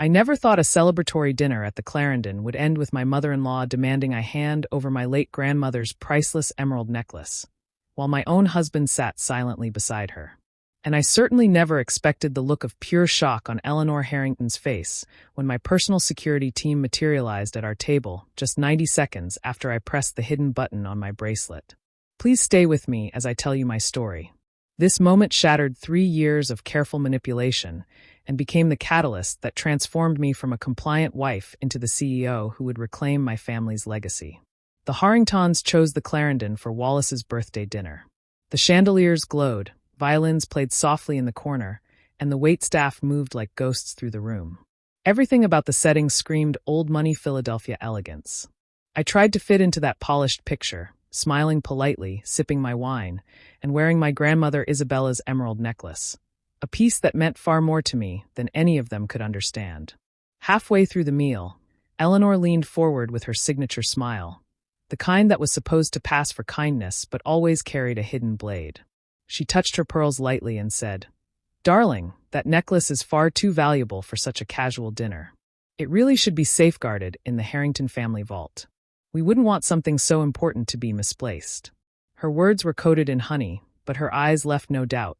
I never thought a celebratory dinner at the Clarendon would end with my mother-in-law demanding I hand over my late grandmother's priceless emerald necklace, while my own husband sat silently beside her. And I certainly never expected the look of pure shock on Eleanor Harrington's face when my personal security team materialized at our table just 90 seconds after I pressed the hidden button on my bracelet. Please stay with me as I tell you my story. This moment shattered 3 years of careful manipulation and became the catalyst that transformed me from a compliant wife into the CEO who would reclaim my family's legacy. The Harringtons chose the Clarendon for Wallace's birthday dinner. The chandeliers glowed, violins played softly in the corner, and the waitstaff moved like ghosts through the room. Everything about the setting screamed old-money Philadelphia elegance. I tried to fit into that polished picture, smiling politely, sipping my wine, and wearing my grandmother Isabella's emerald necklace, a piece that meant far more to me than any of them could understand. Halfway through the meal, Eleanor leaned forward with her signature smile, the kind that was supposed to pass for kindness but always carried a hidden blade. She touched her pearls lightly and said, "Darling, that necklace is far too valuable for such a casual dinner. It really should be safeguarded in the Harrington family vault. We wouldn't want something so important to be misplaced." Her words were coated in honey, but her eyes left no doubt.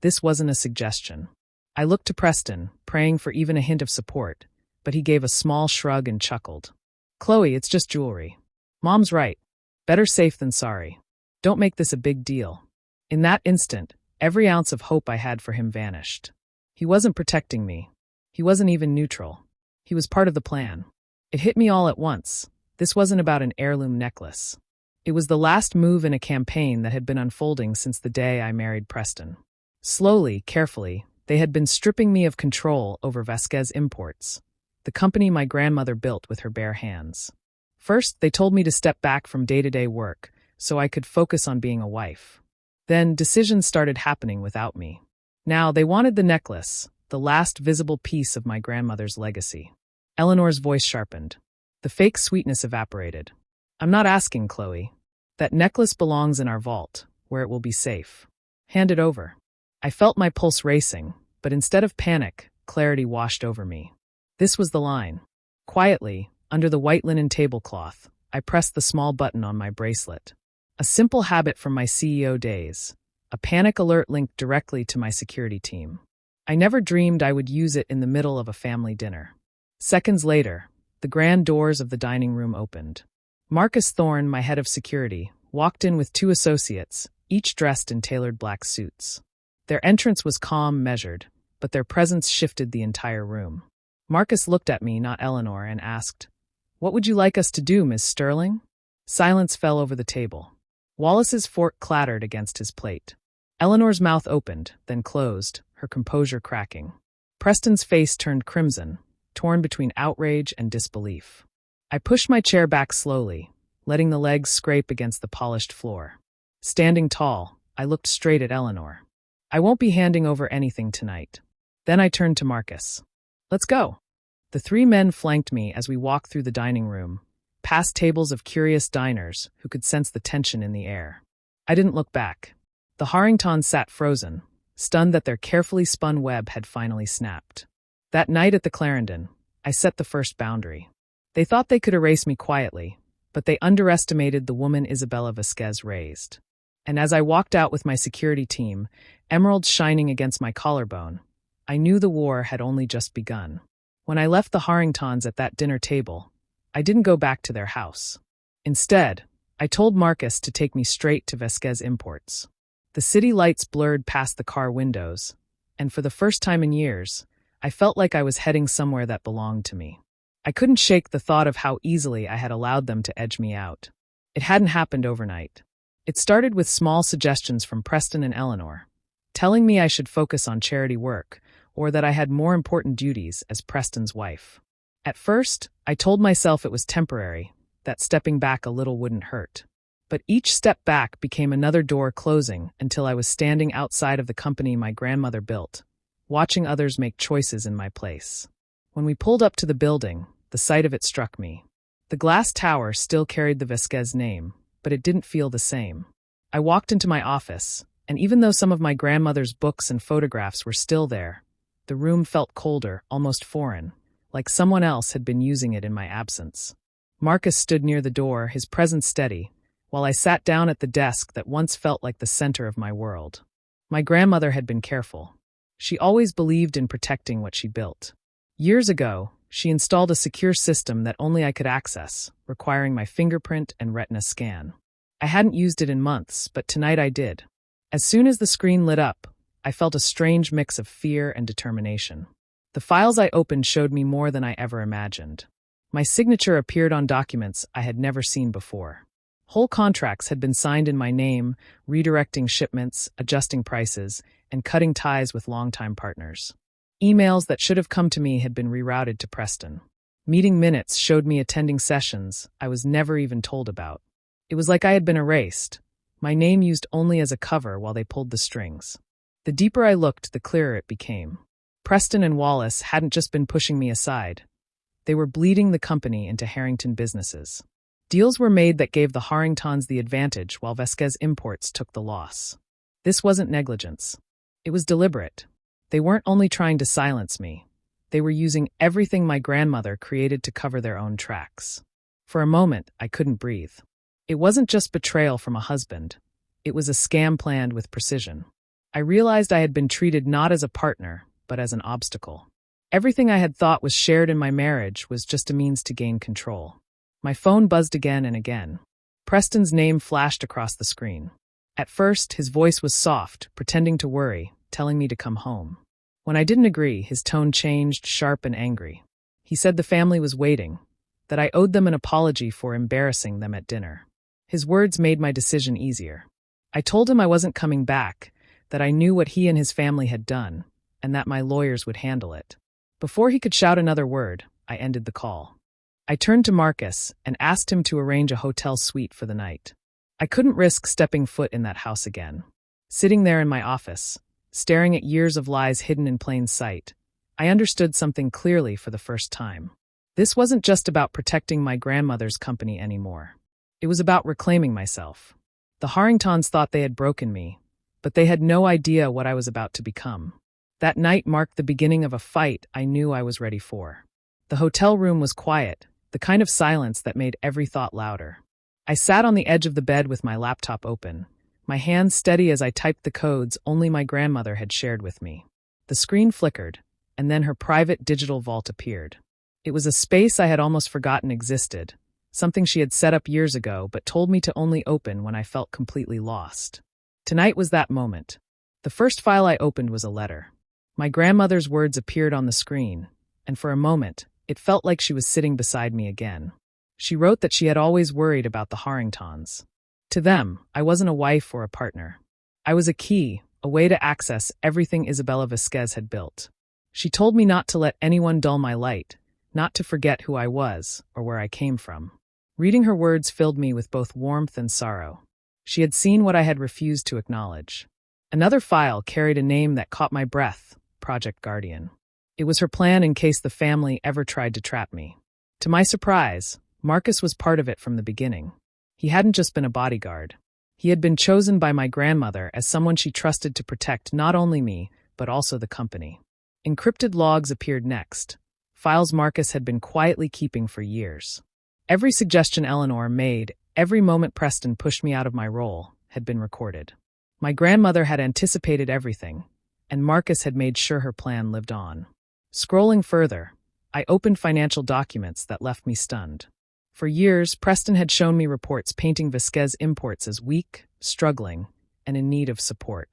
This wasn't a suggestion. I looked to Preston, praying for even a hint of support, but he gave a small shrug and chuckled. "Chloe, it's just jewelry. Mom's right. Better safe than sorry. Don't make this a big deal." In that instant, every ounce of hope I had for him vanished. He wasn't protecting me. He wasn't even neutral. He was part of the plan. It hit me all at once. This wasn't about an heirloom necklace. It was the last move in a campaign that had been unfolding since the day I married Preston. Slowly, carefully, they had been stripping me of control over Vasquez Imports, the company my grandmother built with her bare hands. First, they told me to step back from day-to-day work so I could focus on being a wife. Then, decisions started happening without me. Now, they wanted the necklace, the last visible piece of my grandmother's legacy. Eleanor's voice sharpened. The fake sweetness evaporated. "I'm not asking, Chloe. That necklace belongs in our vault, where it will be safe. Hand it over." I felt my pulse racing, but instead of panic, clarity washed over me. This was the line. Quietly, under the white linen tablecloth, I pressed the small button on my bracelet. A simple habit from my CEO days, a panic alert linked directly to my security team. I never dreamed I would use it in the middle of a family dinner. Seconds later, the grand doors of the dining room opened. Marcus Thorne, my head of security, walked in with 2 associates, each dressed in tailored black suits. Their entrance was calm, measured, but their presence shifted the entire room. Marcus looked at me, not Eleanor, and asked, "What would you like us to do, Miss Sterling?" Silence fell over the table. Wallace's fork clattered against his plate. Eleanor's mouth opened, then closed, her composure cracking. Preston's face turned crimson, torn between outrage and disbelief. I pushed my chair back slowly, letting the legs scrape against the polished floor. Standing tall, I looked straight at Eleanor. "I won't be handing over anything tonight." Then I turned to Marcus. "Let's go." The 3 men flanked me as we walked through the dining room, past tables of curious diners who could sense the tension in the air. I didn't look back. The Harringtons sat frozen, stunned that their carefully spun web had finally snapped. That night at the Clarendon, I set the first boundary. They thought they could erase me quietly, but they underestimated the woman Isabella Vasquez raised. And as I walked out with my security team, emeralds shining against my collarbone, I knew the war had only just begun. When I left the Harringtons at that dinner table, I didn't go back to their house. Instead, I told Marcus to take me straight to Vasquez Imports. The city lights blurred past the car windows, and for the first time in years, I felt like I was heading somewhere that belonged to me. I couldn't shake the thought of how easily I had allowed them to edge me out. It hadn't happened overnight. It started with small suggestions from Preston and Eleanor, telling me I should focus on charity work, or that I had more important duties as Preston's wife. At first, I told myself it was temporary, that stepping back a little wouldn't hurt. But each step back became another door closing until I was standing outside of the company my grandmother built, watching others make choices in my place. When we pulled up to the building, the sight of it struck me. The glass tower still carried the Vasquez name, but it didn't feel the same. I walked into my office, and even though some of my grandmother's books and photographs were still there, the room felt colder, almost foreign, like someone else had been using it in my absence. Marcus stood near the door, his presence steady, while I sat down at the desk that once felt like the center of my world. My grandmother had been careful. She always believed in protecting what she built. Years ago, she installed a secure system that only I could access, requiring my fingerprint and retina scan. I hadn't used it in months, but tonight I did. As soon as the screen lit up, I felt a strange mix of fear and determination. The files I opened showed me more than I ever imagined. My signature appeared on documents I had never seen before. Whole contracts had been signed in my name, redirecting shipments, adjusting prices, and cutting ties with longtime partners. Emails that should have come to me had been rerouted to Preston. Meeting minutes showed me attending sessions I was never even told about. It was like I had been erased, my name used only as a cover while they pulled the strings. The deeper I looked, the clearer it became. Preston and Wallace hadn't just been pushing me aside. They were bleeding the company into Harrington businesses. Deals were made that gave the Harringtons the advantage while Vasquez Imports took the loss. This wasn't negligence. It was deliberate. They weren't only trying to silence me. They were using everything my grandmother created to cover their own tracks. For a moment, I couldn't breathe. It wasn't just betrayal from a husband. It was a scam planned with precision. I realized I had been treated not as a partner, but as an obstacle. Everything I had thought was shared in my marriage was just a means to gain control. My phone buzzed again and again. Preston's name flashed across the screen. At first, his voice was soft, pretending to worry, telling me to come home. When I didn't agree, his tone changed, sharp and angry. He said the family was waiting, that I owed them an apology for embarrassing them at dinner. His words made my decision easier. I told him I wasn't coming back, that I knew what he and his family had done, and that my lawyers would handle it. Before he could shout another word, I ended the call. I turned to Marcus and asked him to arrange a hotel suite for the night. I couldn't risk stepping foot in that house again. Sitting there in my office, staring at years of lies hidden in plain sight, I understood something clearly for the first time. This wasn't just about protecting my grandmother's company anymore. It was about reclaiming myself. The Harringtons thought they had broken me, but they had no idea what I was about to become. That night marked the beginning of a fight I knew I was ready for. The hotel room was quiet, the kind of silence that made every thought louder. I sat on the edge of the bed with my laptop open, my hands steady as I typed the codes only my grandmother had shared with me. The screen flickered, and then her private digital vault appeared. It was a space I had almost forgotten existed, something she had set up years ago but told me to only open when I felt completely lost. Tonight was that moment. The first file I opened was a letter. My grandmother's words appeared on the screen, and for a moment, it felt like she was sitting beside me again. She wrote that she had always worried about the Harringtons. To them, I wasn't a wife or a partner. I was a key, a way to access everything Isabella Vasquez had built. She told me not to let anyone dull my light, not to forget who I was or where I came from. Reading her words filled me with both warmth and sorrow. She had seen what I had refused to acknowledge. Another file carried a name that caught my breath, Project Guardian. It was her plan in case the family ever tried to trap me. To my surprise, Marcus was part of it from the beginning. He hadn't just been a bodyguard. He had been chosen by my grandmother as someone she trusted to protect not only me, but also the company. Encrypted logs appeared next, files Marcus had been quietly keeping for years. Every suggestion Eleanor made, every moment Preston pushed me out of my role, had been recorded. My grandmother had anticipated everything, and Marcus had made sure her plan lived on. Scrolling further, I opened financial documents that left me stunned. For years, Preston had shown me reports painting Vasquez Imports as weak, struggling, and in need of support.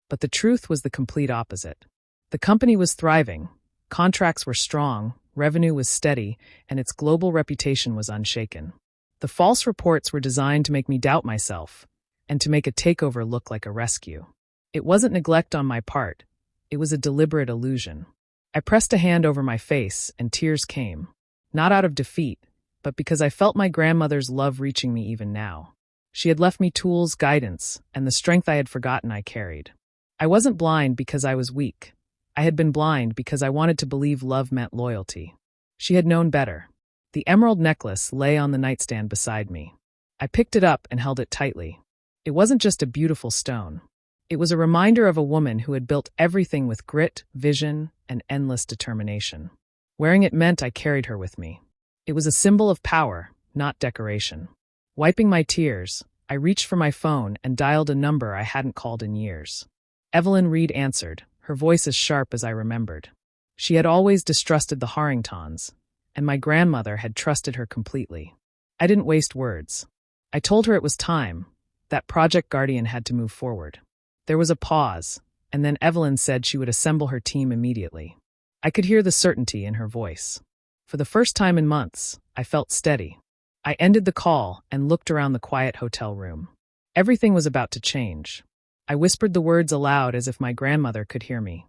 But the truth was the complete opposite. The company was thriving, contracts were strong, revenue was steady, and its global reputation was unshaken. The false reports were designed to make me doubt myself, and to make a takeover look like a rescue. It wasn't neglect on my part, it was a deliberate illusion. I pressed a hand over my face, and tears came, not out of defeat, but because I felt my grandmother's love reaching me even now. She had left me tools, guidance, and the strength I had forgotten I carried. I wasn't blind because I was weak. I had been blind because I wanted to believe love meant loyalty. She had known better. The emerald necklace lay on the nightstand beside me. I picked it up and held it tightly. It wasn't just a beautiful stone. It was a reminder of a woman who had built everything with grit, vision, and endless determination. Wearing it meant I carried her with me. It was a symbol of power, not decoration. Wiping my tears, I reached for my phone and dialed a number I hadn't called in years. Evelyn Reed answered, her voice as sharp as I remembered. She had always distrusted the Harringtons, and my grandmother had trusted her completely. I didn't waste words. I told her it was time, that Project Guardian had to move forward. There was a pause, and then Evelyn said she would assemble her team immediately. I could hear the certainty in her voice. For the first time in months, I felt steady. I ended the call and looked around the quiet hotel room. Everything was about to change. I whispered the words aloud as if my grandmother could hear me.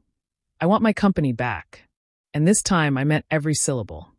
I want my company back. And this time I meant every syllable.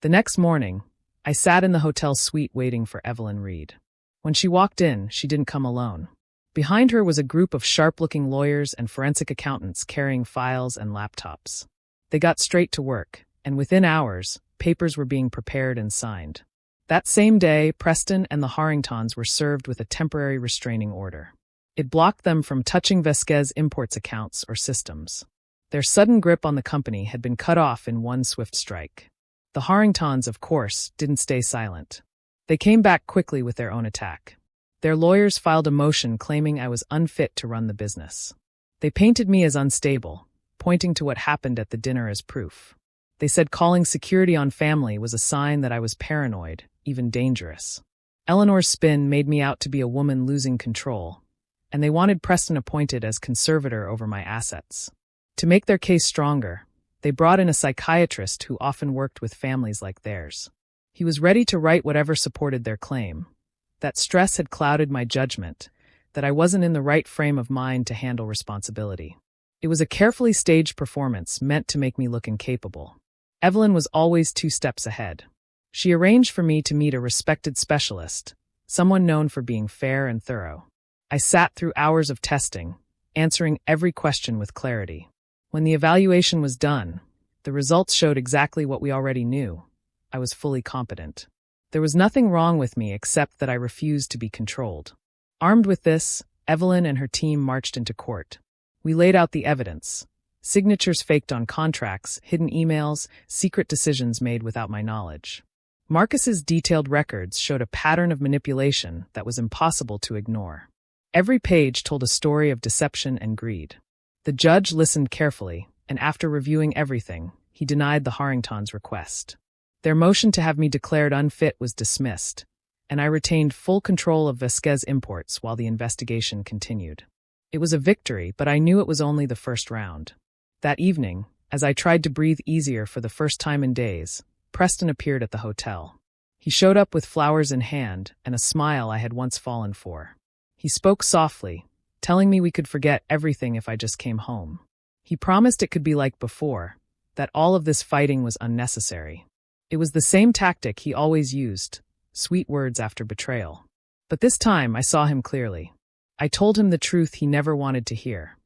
The next morning, I sat in the hotel suite waiting for Evelyn Reed. When she walked in, she didn't come alone. Behind her was a group of sharp-looking lawyers and forensic accountants carrying files and laptops. They got straight to work, and within hours, papers were being prepared and signed. That same day, Preston and the Harringtons were served with a temporary restraining order. It blocked them from touching Vasquez Imports accounts or systems. Their sudden grip on the company had been cut off in one swift strike. The Harringtons, of course, didn't stay silent. They came back quickly with their own attack. Their lawyers filed a motion claiming I was unfit to run the business. They painted me as unstable, pointing to what happened at the dinner as proof. They said calling security on family was a sign that I was paranoid, even dangerous. Eleanor's spin made me out to be a woman losing control, and they wanted Preston appointed as conservator over my assets. To make their case stronger, they brought in a psychiatrist who often worked with families like theirs. He was ready to write whatever supported their claim. That stress had clouded my judgment, that I wasn't in the right frame of mind to handle responsibility. It was a carefully staged performance meant to make me look incapable. Evelyn was always 2 steps ahead. She arranged for me to meet a respected specialist, someone known for being fair and thorough. I sat through hours of testing, answering every question with clarity. When the evaluation was done, the results showed exactly what we already knew. I was fully competent. There was nothing wrong with me except that I refused to be controlled. Armed with this, Evelyn and her team marched into court. We laid out the evidence. Signatures faked on contracts, hidden emails, secret decisions made without my knowledge. Marcus's detailed records showed a pattern of manipulation that was impossible to ignore. Every page told a story of deception and greed. The judge listened carefully, and after reviewing everything, he denied the Harringtons' request. Their motion to have me declared unfit was dismissed, and I retained full control of Vasquez Imports while the investigation continued. It was a victory, but I knew it was only the first round. That evening, as I tried to breathe easier for the first time in days, Preston appeared at the hotel. He showed up with flowers in hand and a smile I had once fallen for. He spoke softly, telling me we could forget everything if I just came home. He promised it could be like before, that all of this fighting was unnecessary. It was the same tactic he always used, sweet words after betrayal. But this time I saw him clearly. I told him the truth he never wanted to hear,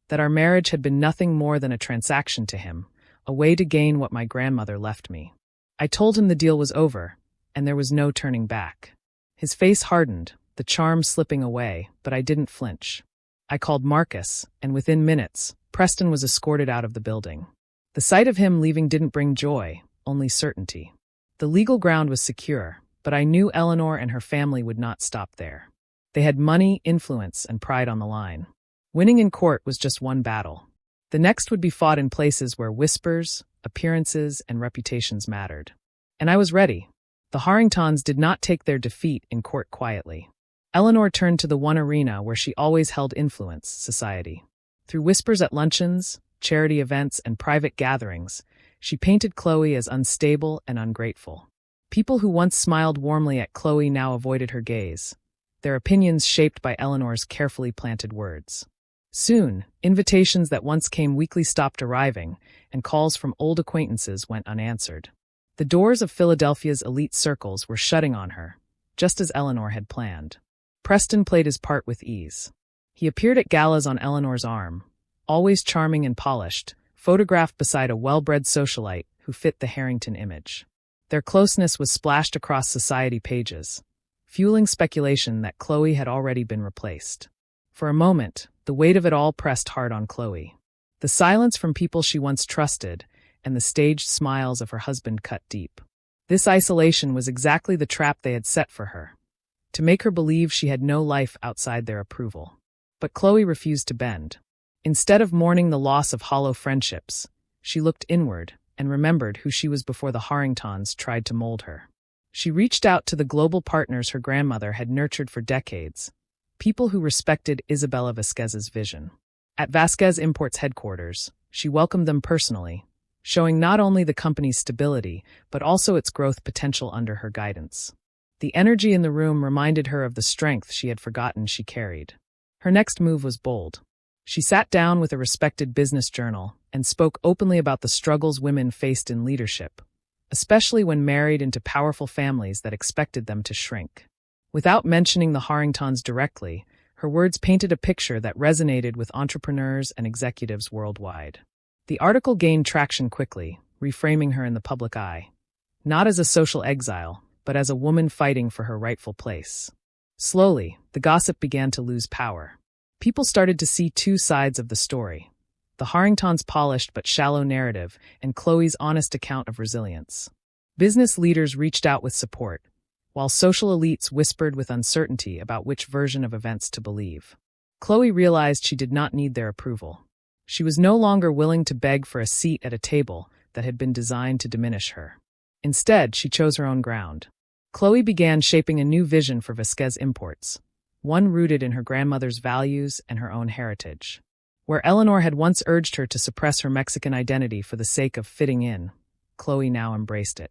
that our marriage had been nothing more than a transaction to him, a way to gain what my grandmother left me. I told him the deal was over, and there was no turning back. His face hardened, the charm slipping away, but I didn't flinch. I called Marcus, and within minutes, Preston was escorted out of the building. The sight of him leaving didn't bring joy, only certainty. The legal ground was secure, but I knew Eleanor and her family would not stop there. They had money, influence, and pride on the line. Winning in court was just one battle. The next would be fought in places where whispers, appearances, and reputations mattered. And I was ready. The Harringtons did not take their defeat in court quietly. Eleanor turned to the one arena where she always held influence, society. Through whispers at luncheons, charity events, and private gatherings, she painted Chloe as unstable and ungrateful. People who once smiled warmly at Chloe now avoided her gaze, their opinions shaped by Eleanor's carefully planted words. Soon, invitations that once came weekly stopped arriving, and calls from old acquaintances went unanswered. The doors of Philadelphia's elite circles were shutting on her, just as Eleanor had planned. Preston played his part with ease. He appeared at galas on Eleanor's arm, always charming and polished, photographed beside a well-bred socialite who fit the Harrington image. Their closeness was splashed across society pages, fueling speculation that Chloe had already been replaced. For a moment, the weight of it all pressed hard on Chloe. The silence from people she once trusted, and the staged smiles of her husband cut deep. This isolation was exactly the trap they had set for her, to make her believe she had no life outside their approval. But Chloe refused to bend. Instead of mourning the loss of hollow friendships, she looked inward and remembered who she was before the Harringtons tried to mold her. She reached out to the global partners her grandmother had nurtured for decades, people who respected Isabella Vasquez's vision. At Vasquez Imports headquarters, she welcomed them personally, showing not only the company's stability, but also its growth potential under her guidance. The energy in the room reminded her of the strength she had forgotten she carried. Her next move was bold. She sat down with a respected business journal and spoke openly about the struggles women faced in leadership, especially when married into powerful families that expected them to shrink. Without mentioning the Harringtons directly, her words painted a picture that resonated with entrepreneurs and executives worldwide. The article gained traction quickly, reframing her in the public eye, not as a social exile, but as a woman fighting for her rightful place. Slowly, the gossip began to lose power. People started to see two sides of the story: the Harringtons' polished but shallow narrative, and Chloe's honest account of resilience. Business leaders reached out with support, while social elites whispered with uncertainty about which version of events to believe. Chloe realized she did not need their approval. She was no longer willing to beg for a seat at a table that had been designed to diminish her. Instead, she chose her own ground. Chloe began shaping a new vision for Vasquez Imports, one rooted in her grandmother's values and her own heritage. Where Eleanor had once urged her to suppress her Mexican identity for the sake of fitting in, Chloe now embraced it.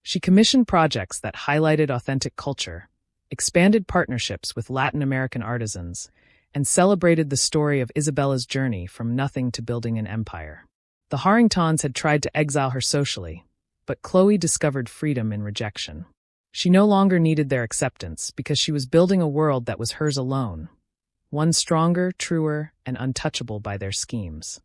She commissioned projects that highlighted authentic culture, expanded partnerships with Latin American artisans, and celebrated the story of Isabella's journey from nothing to building an empire. The Harringtons had tried to exile her socially, but Chloe discovered freedom in rejection. She no longer needed their acceptance because she was building a world that was hers alone, one stronger, truer, and untouchable by their schemes.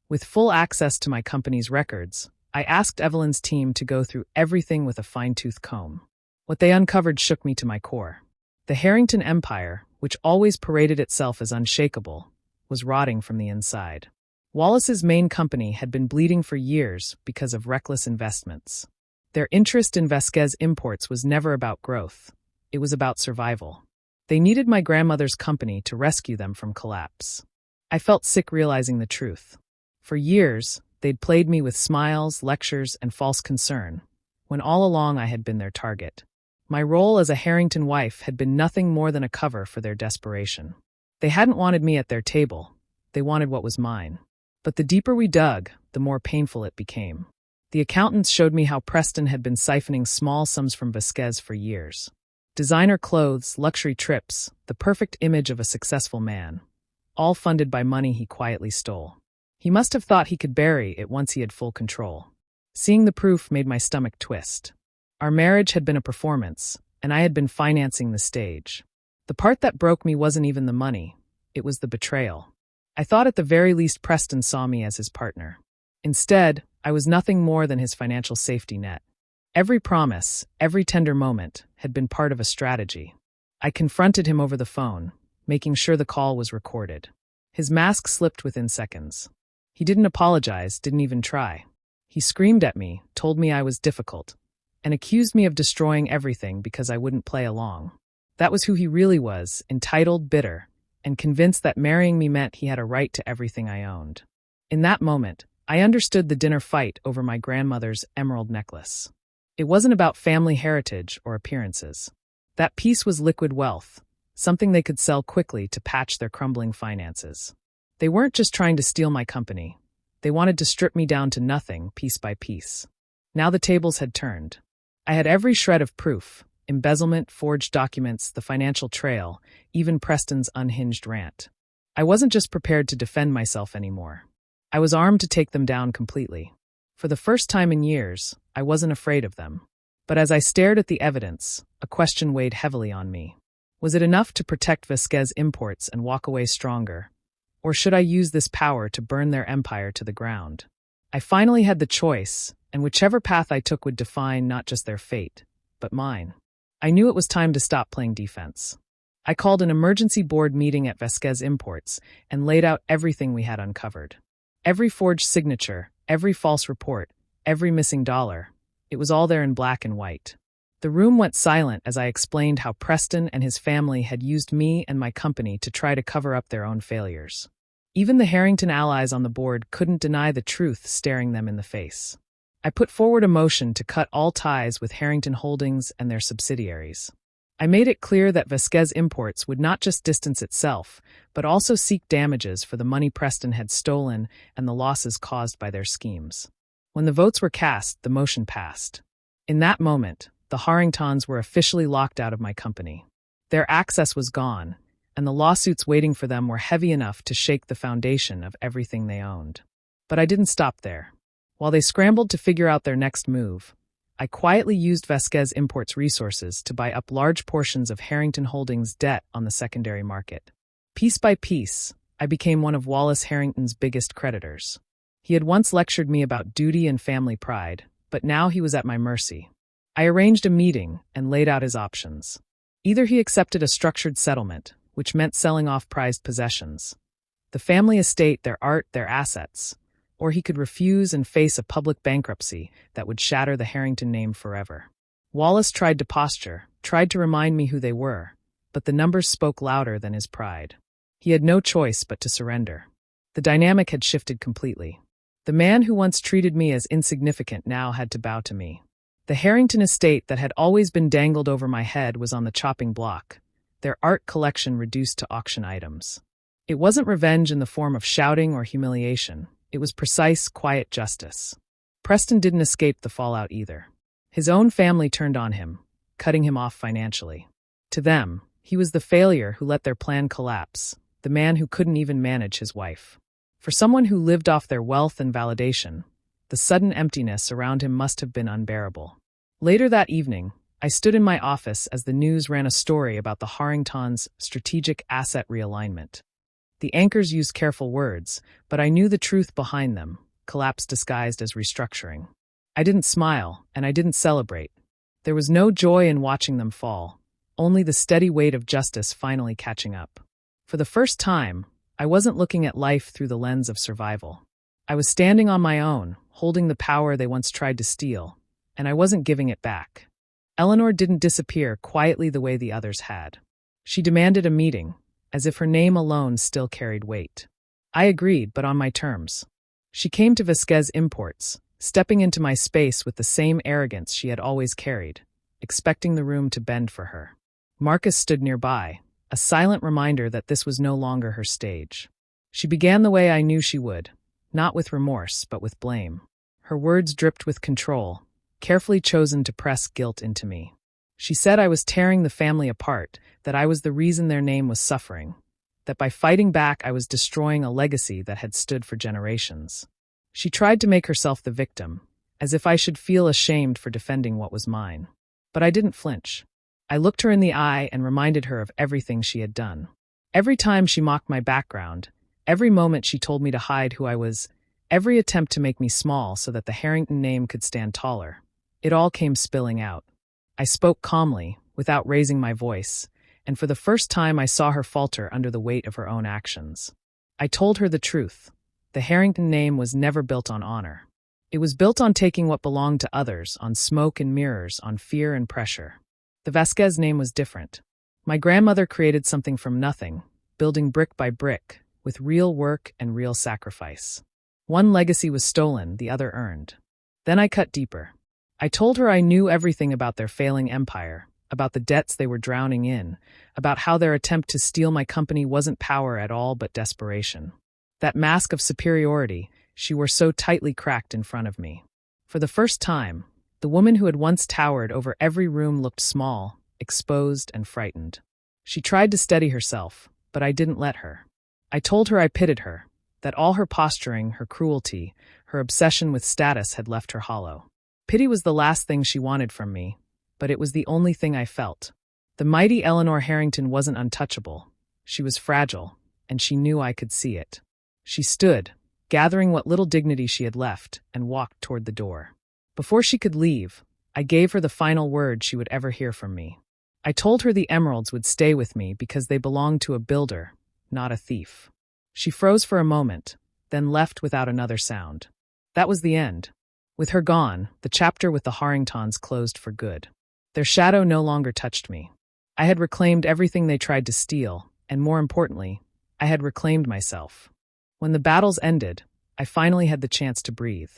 With full access to my company's records, I asked Evelyn's team to go through everything with a fine-tooth comb. What they uncovered shook me to my core. The Harrington Empire, which always paraded itself as unshakable, was rotting from the inside. Wallace's main company had been bleeding for years because of reckless investments. Their interest in Vasquez Imports was never about growth. It was about survival. They needed my grandmother's company to rescue them from collapse. I felt sick realizing the truth. For years, they'd played me with smiles, lectures, and false concern, when all along I had been their target. My role as a Harrington wife had been nothing more than a cover for their desperation. They hadn't wanted me at their table. They wanted what was mine. But the deeper we dug, the more painful it became. The accountants showed me how Preston had been siphoning small sums from Vasquez for years. Designer clothes, luxury trips, the perfect image of a successful man, all funded by money he quietly stole. He must have thought he could bury it once he had full control. Seeing the proof made my stomach twist. Our marriage had been a performance, and I had been financing the stage. The part that broke me wasn't even the money, it was the betrayal. I thought at the very least Preston saw me as his partner. Instead, I was nothing more than his financial safety net. Every promise, every tender moment, had been part of a strategy. I confronted him over the phone, making sure the call was recorded. His mask slipped within seconds. He didn't apologize, didn't even try. He screamed at me, told me I was difficult, and accused me of destroying everything because I wouldn't play along. That was who he really was, entitled, bitter, and convinced that marrying me meant he had a right to everything I owned. In that moment, I understood the dinner fight over my grandmother's emerald necklace. It wasn't about family heritage or appearances. That piece was liquid wealth, something they could sell quickly to patch their crumbling finances. They weren't just trying to steal my company. They wanted to strip me down to nothing, piece by piece. Now the tables had turned. I had every shred of proof: embezzlement, forged documents, the financial trail, even Preston's unhinged rant. I wasn't just prepared to defend myself anymore. I was armed to take them down completely. For the first time in years, I wasn't afraid of them. But as I stared at the evidence, a question weighed heavily on me. Was it enough to protect Vasquez Imports and walk away stronger? Or should I use this power to burn their empire to the ground? I finally had the choice, and whichever path I took would define not just their fate, but mine. I knew it was time to stop playing defense. I called an emergency board meeting at Vasquez Imports and laid out everything we had uncovered. Every forged signature, every false report, every missing dollar. It was all there in black and white. The room went silent as I explained how Preston and his family had used me and my company to try to cover up their own failures. Even the Harrington allies on the board couldn't deny the truth staring them in the face. I put forward a motion to cut all ties with Harrington Holdings and their subsidiaries. I made it clear that Vasquez Imports would not just distance itself, but also seek damages for the money Preston had stolen and the losses caused by their schemes. When the votes were cast, the motion passed. In that moment, the Harringtons were officially locked out of my company. Their access was gone, and the lawsuits waiting for them were heavy enough to shake the foundation of everything they owned. But I didn't stop there. While they scrambled to figure out their next move, I quietly used Vasquez Imports' resources to buy up large portions of Harrington Holdings' debt on the secondary market. Piece by piece, I became one of Wallace Harrington's biggest creditors. He had once lectured me about duty and family pride, but now he was at my mercy. I arranged a meeting and laid out his options. Either he accepted a structured settlement, which meant selling off prized possessions, the family estate, their art, their assets, or he could refuse and face a public bankruptcy that would shatter the Harrington name forever. Wallace tried to posture, tried to remind me who they were, but the numbers spoke louder than his pride. He had no choice but to surrender. The dynamic had shifted completely. The man who once treated me as insignificant now had to bow to me. The Harrington estate that had always been dangled over my head was on the chopping block, their art collection reduced to auction items. It wasn't revenge in the form of shouting or humiliation. It was precise, quiet justice. Preston didn't escape the fallout either. His own family turned on him, cutting him off financially. To them, he was the failure who let their plan collapse, the man who couldn't even manage his wife. For someone who lived off their wealth and validation, the sudden emptiness around him must have been unbearable. Later that evening, I stood in my office as the news ran a story about the Harringtons' strategic asset realignment. The anchors used careful words, but I knew the truth behind them, collapse disguised as restructuring. I didn't smile, and I didn't celebrate. There was no joy in watching them fall, only the steady weight of justice finally catching up. For the first time, I wasn't looking at life through the lens of survival. I was standing on my own, holding the power they once tried to steal, and I wasn't giving it back. Eleanor didn't disappear quietly the way the others had. She demanded a meeting, as if her name alone still carried weight. I agreed, but on my terms. She came to Vasquez Imports, stepping into my space with the same arrogance she had always carried, expecting the room to bend for her. Marcus stood nearby, a silent reminder that this was no longer her stage. She began the way I knew she would, not with remorse, but with blame. Her words dripped with control, carefully chosen to press guilt into me. She said I was tearing the family apart, that I was the reason their name was suffering, that by fighting back I was destroying a legacy that had stood for generations. She tried to make herself the victim, as if I should feel ashamed for defending what was mine. But I didn't flinch. I looked her in the eye and reminded her of everything she had done. Every time she mocked my background, every moment she told me to hide who I was, every attempt to make me small so that the Harrington name could stand taller. It all came spilling out. I spoke calmly, without raising my voice, and for the first time I saw her falter under the weight of her own actions. I told her the truth. The Harrington name was never built on honor. It was built on taking what belonged to others, on smoke and mirrors, on fear and pressure. The Vasquez name was different. My grandmother created something from nothing, building brick by brick, with real work and real sacrifice. One legacy was stolen, the other earned. Then I cut deeper. I told her I knew everything about their failing empire, about the debts they were drowning in, about how their attempt to steal my company wasn't power at all but desperation. That mask of superiority she wore so tightly cracked in front of me. For the first time, the woman who had once towered over every room looked small, exposed, and frightened. She tried to steady herself, but I didn't let her. I told her I pitied her, that all her posturing, her cruelty, her obsession with status had left her hollow. Pity was the last thing she wanted from me, but it was the only thing I felt. The mighty Eleanor Harrington wasn't untouchable. She was fragile, and she knew I could see it. She stood, gathering what little dignity she had left, and walked toward the door. Before she could leave, I gave her the final word she would ever hear from me. I told her the emeralds would stay with me because they belonged to a builder, not a thief. She froze for a moment, then left without another sound. That was the end. With her gone, the chapter with the Harringtons closed for good. Their shadow no longer touched me. I had reclaimed everything they tried to steal, and more importantly, I had reclaimed myself. When the battles ended, I finally had the chance to breathe.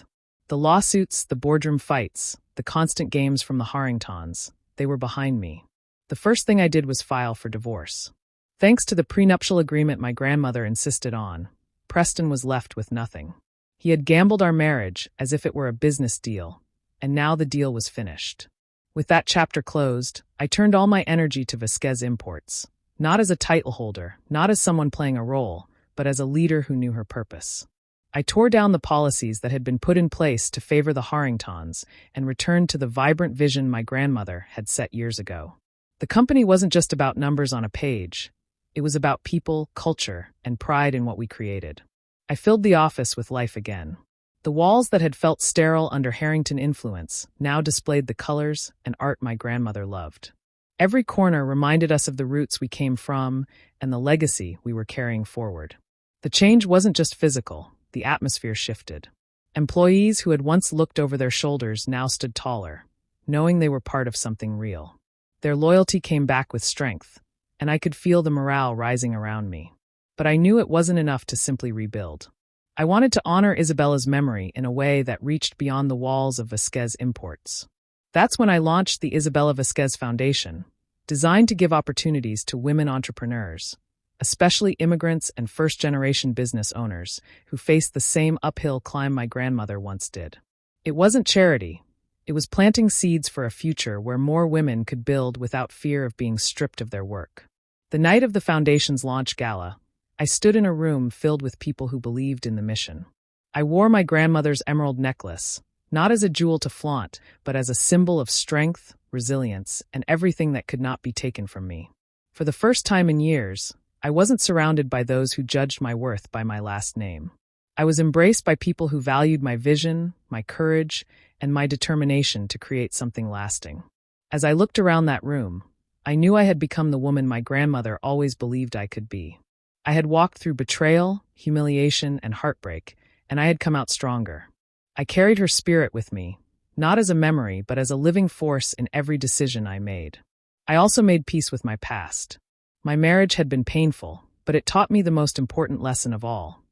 The lawsuits, the boardroom fights, the constant games from the Harringtons, they were behind me. The first thing I did was file for divorce. Thanks to the prenuptial agreement my grandmother insisted on, Preston was left with nothing. He had gambled our marriage as if it were a business deal, and now the deal was finished. With that chapter closed, I turned all my energy to Vasquez Imports, not as a title holder, not as someone playing a role, but as a leader who knew her purpose. I tore down the policies that had been put in place to favor the Harringtons and returned to the vibrant vision my grandmother had set years ago. The company wasn't just about numbers on a page. It was about people, culture, and pride in what we created. I filled the office with life again. The walls that had felt sterile under Harrington influence now displayed the colors and art my grandmother loved. Every corner reminded us of the roots we came from and the legacy we were carrying forward. The change wasn't just physical, the atmosphere shifted. Employees who had once looked over their shoulders now stood taller, knowing they were part of something real. Their loyalty came back with strength, and I could feel the morale rising around me. But I knew it wasn't enough to simply rebuild. I wanted to honor Isabella's memory in a way that reached beyond the walls of Vasquez Imports. That's when I launched the Isabella Vasquez Foundation, designed to give opportunities to women entrepreneurs, especially immigrants and first-generation business owners who faced the same uphill climb my grandmother once did. It wasn't charity. It was planting seeds for a future where more women could build without fear of being stripped of their work. The night of the foundation's launch gala, I stood in a room filled with people who believed in the mission. I wore my grandmother's emerald necklace, not as a jewel to flaunt, but as a symbol of strength, resilience, and everything that could not be taken from me. For the first time in years, I wasn't surrounded by those who judged my worth by my last name. I was embraced by people who valued my vision, my courage, and my determination to create something lasting. As I looked around that room, I knew I had become the woman my grandmother always believed I could be. I had walked through betrayal, humiliation, and heartbreak, and I had come out stronger. I carried her spirit with me, not as a memory, but as a living force in every decision I made. I also made peace with my past. My marriage had been painful, but it taught me the most important lesson of all.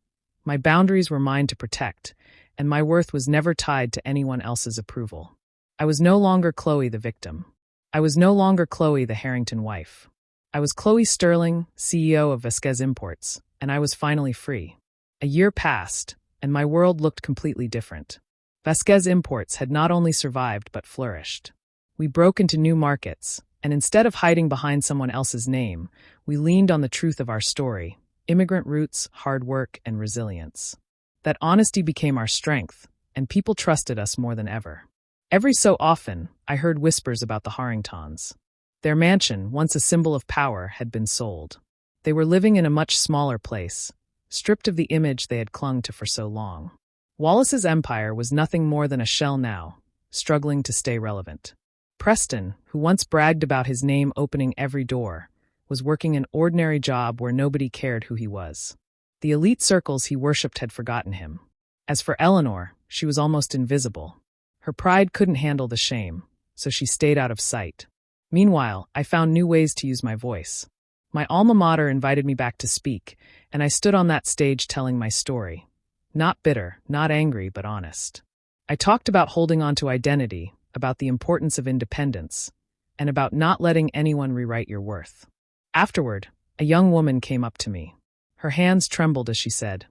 My boundaries were mine to protect, and my worth was never tied to anyone else's approval. I was no longer Chloe the victim. I was no longer Chloe the Harrington wife. I was Chloe Sterling, CEO of Vasquez Imports, and I was finally free. A year passed, and my world looked completely different. Vasquez Imports had not only survived but flourished. We broke into new markets, and instead of hiding behind someone else's name, we leaned on the truth of our story: immigrant roots, hard work, and resilience. That honesty became our strength, and people trusted us more than ever. Every so often, I heard whispers about the Harringtons. Their mansion, once a symbol of power, had been sold. They were living in a much smaller place, stripped of the image they had clung to for so long. Wallace's empire was nothing more than a shell now, struggling to stay relevant. Preston, who once bragged about his name opening every door, was working an ordinary job where nobody cared who he was. The elite circles he worshipped had forgotten him. As for Eleanor, she was almost invisible. Her pride couldn't handle the shame, so she stayed out of sight. Meanwhile, I found new ways to use my voice. My alma mater invited me back to speak, and I stood on that stage telling my story. Not bitter, not angry, but honest. I talked about holding on to identity, about the importance of independence, and about not letting anyone rewrite your worth. Afterward, a young woman came up to me. Her hands trembled as she said,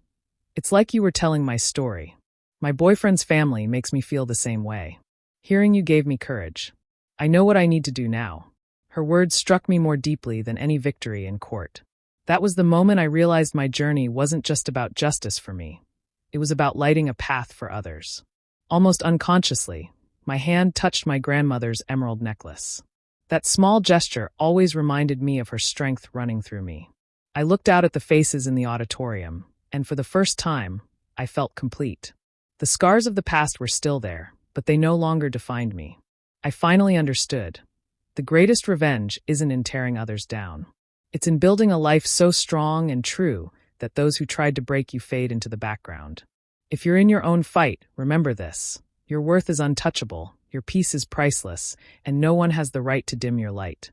"It's like you were telling my story. My boyfriend's family makes me feel the same way. Hearing you gave me courage. I know what I need to do now." Her words struck me more deeply than any victory in court. That was the moment I realized my journey wasn't just about justice for me. It was about lighting a path for others. Almost unconsciously, my hand touched my grandmother's emerald necklace. That small gesture always reminded me of her strength running through me. I looked out at the faces in the auditorium, and for the first time, I felt complete. The scars of the past were still there, but they no longer defined me. I finally understood. The greatest revenge isn't in tearing others down. It's in building a life so strong and true that those who tried to break you fade into the background. If you're in your own fight, remember this. Your worth is untouchable, your peace is priceless, and no one has the right to dim your light.